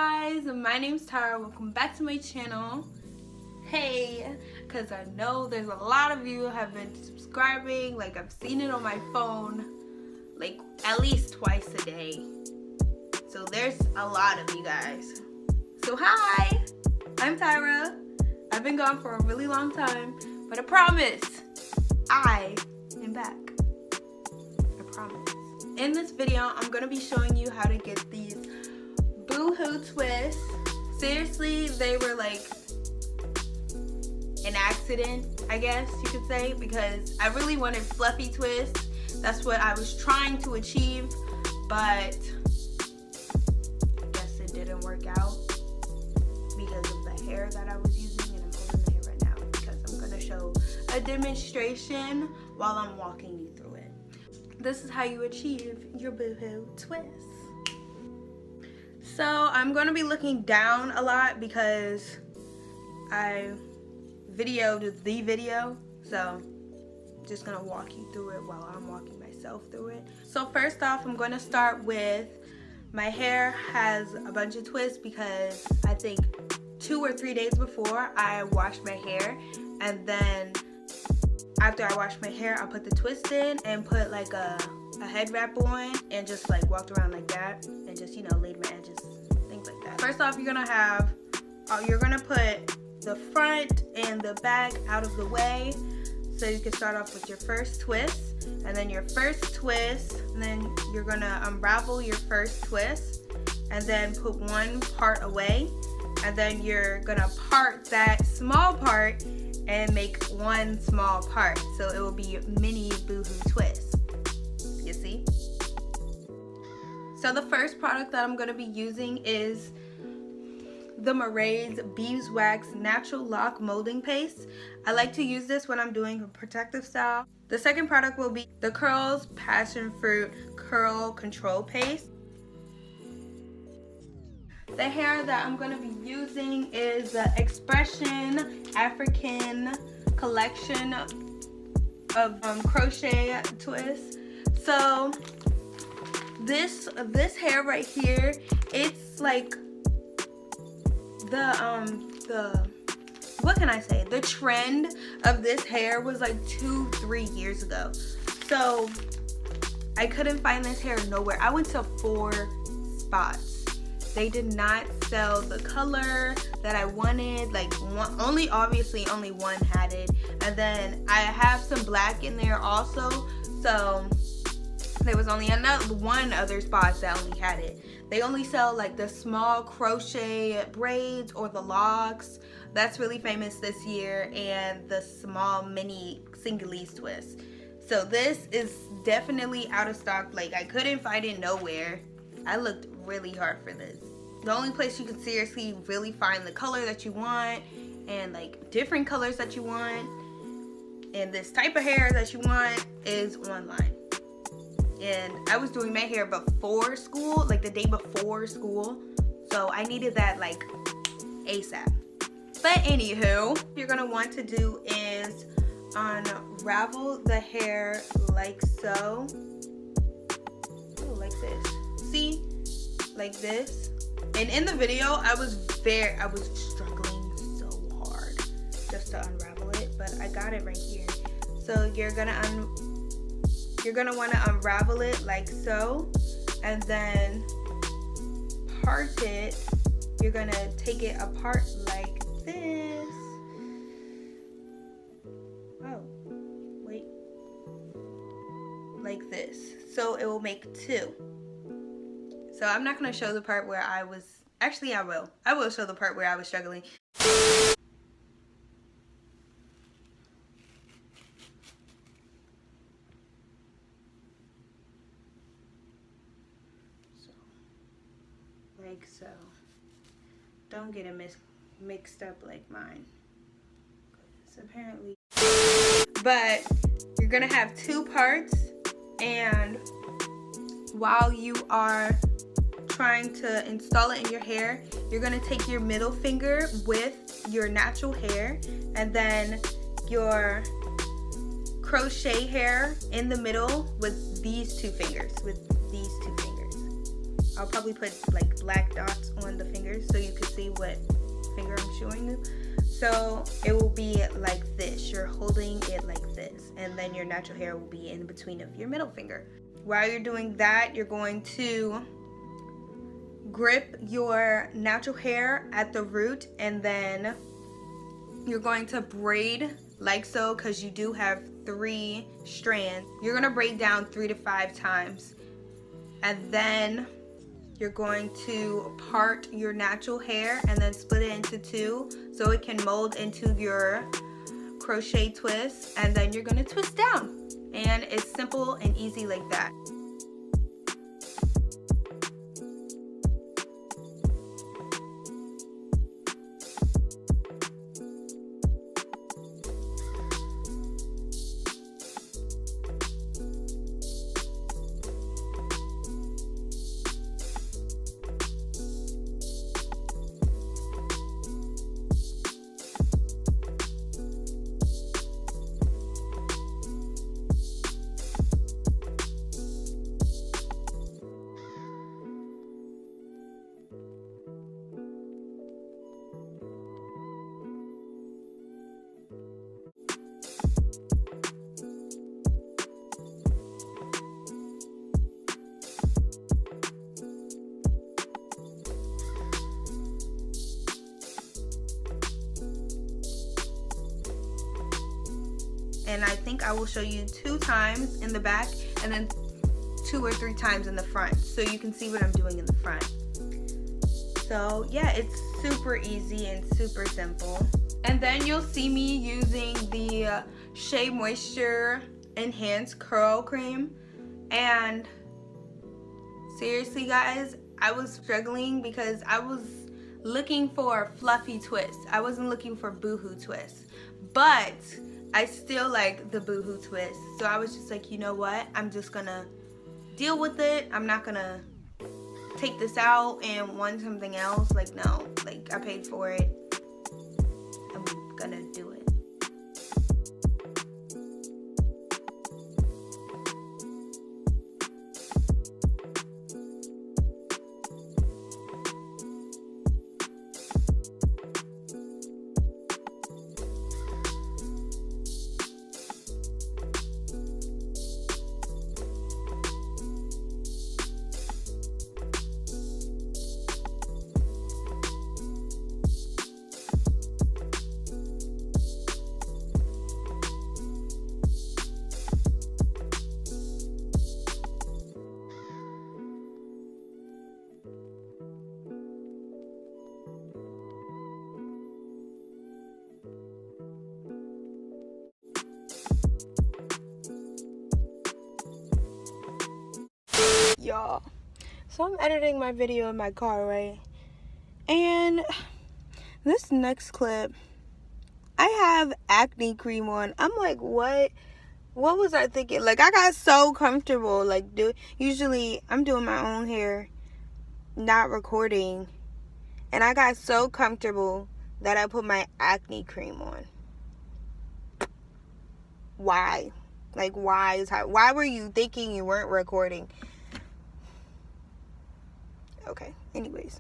guys, my name's Tyra. Welcome back to my channel. Hey, because I know there's a lot of you have been subscribing. Like, I've seen it on my phone like at least twice a day. So there's a lot of you guys. So hi, I'm Tyra. I've been gone for a really long time, but I promise I am back. I promise. In this video, I'm gonna be showing you how to get these BoHo twists. Seriously, they were like an accident, I guess you could say, because I really wanted fluffy twists. That's what I was trying to achieve, but I guess it didn't work out because of the hair that I was using, and I'm holding the hair right now because I'm gonna show a demonstration while I'm walking you through it. This is how you achieve your BoHo twist. So I'm going to be looking down a lot because I videoed the video, so I'm just going to walk you through it while I'm walking myself through it. So first off, I'm going to start with my hair has a bunch of twists because I think 2 or 3 days before I washed my hair, and then after I washed my hair, I put the twist in and put like a head wrap on and just like walked around like that and just, you know, laid my edges, things like that. First off, you're gonna put the front and the back out of the way, so you can start off with your first twist, and then your first twist, and then you're gonna unravel your first twist and then put one part away, and then you're gonna part that small part and make one small part, so it will be mini BoHo twists. You see? So the first product that I'm going to be using is the Braid's BeesWax Natural Lock Molding Paste. I like to use this when I'm doing a protective style. The second product will be the Curls Passion Fruit Curl Control Paste. The hair that I'm going to be using is the Expression African collection of crochet twists. So this hair right here, it's like the what can I say? The trend of this hair was like 2-3 years ago. So I couldn't find this hair nowhere. I went to 4 spots. They did not sell the color that I wanted. Like obviously only one had it, and then I have some black in there also. So there was only one other spot that only had it. They only sell like the small crochet braids or the locks. That's really famous this year, and the small mini singles twist. So this is definitely out of stock. Like, I couldn't find it nowhere. I looked really hard for this. The only place you can seriously really find the color that you want, and like different colors that you want, and this type of hair that you want, is online. And I was doing my hair before school, like the day before school, so I needed that like ASAP. But anywho, what you're gonna want to do is unravel the hair like so. Oh, like this. See? Like this. And in the video, I was struggling so hard just to unravel it, but I got it right here. So you're gonna want to unravel it like so, and then part it. You're gonna take it apart like this. Oh, wait. Like this. So it will make 2. So I'm not going to show the part where I was, actually I will. I will show the part where I was struggling. So, like so. Don't get it mixed up like mine. It's apparently. But you're going to have 2 parts, and while you are trying to install it in your hair, you're going to take your middle finger with your natural hair, and then your crochet hair in the middle with these 2 fingers, I'll probably put like black dots on the fingers so you can see what finger I'm showing you. So it will be like this. You're holding it like this, and then your natural hair will be in between of your middle finger. While you're doing that, you're going to grip your natural hair at the root, and then you're going to braid like so, because you do have 3 strands. You're going to braid down 3 to 5 times, and then you're going to part your natural hair and then split it into 2 so it can mold into your crochet twist, and then you're going to twist down. And it's simple and easy like that. And I think I will show you 2 times in the back and then 2 or 3 times in the front, so you can see what I'm doing in the front. So yeah, it's super easy and super simple. And then you'll see me using the Shea Moisture Enhanced Curl Cream. And seriously guys, I was struggling because I was looking for a fluffy twist. I wasn't looking for boohoo twist, but I still like the boohoo twist. So I was just like, you know what? I'm just gonna deal with it. I'm not gonna take this out and want something else. Like, no, like I paid for it. I'm gonna do it. Y'all, so I'm editing my video in my car, right? And this next clip, I have acne cream on. I'm like, what was I thinking? Like, I got so comfortable. Like, usually I'm doing my own hair, not recording, and I got so comfortable that I put my acne cream on. Why? Like, why were you thinking you weren't recording? Okay, anyways.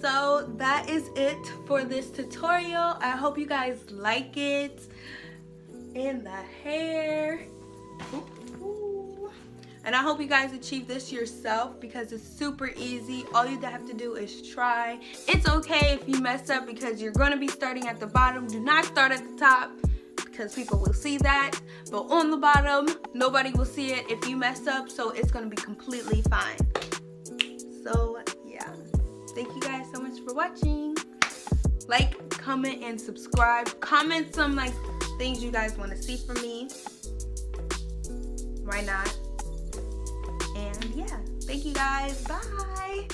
So that is it for this tutorial. I hope you guys like it. And the hair. Ooh. And I hope you guys achieve this yourself because it's super easy. All you have to do is try. It's okay if you mess up because you're going to be starting at the bottom. Do not start at the top because people will see that. But on the bottom, nobody will see it if you mess up. So it's going to be completely fine. So yeah. Thank you guys so much for watching. Like, comment, and subscribe. Comment some like things you guys want to see from me. Why not? And yeah, thank you guys. Bye.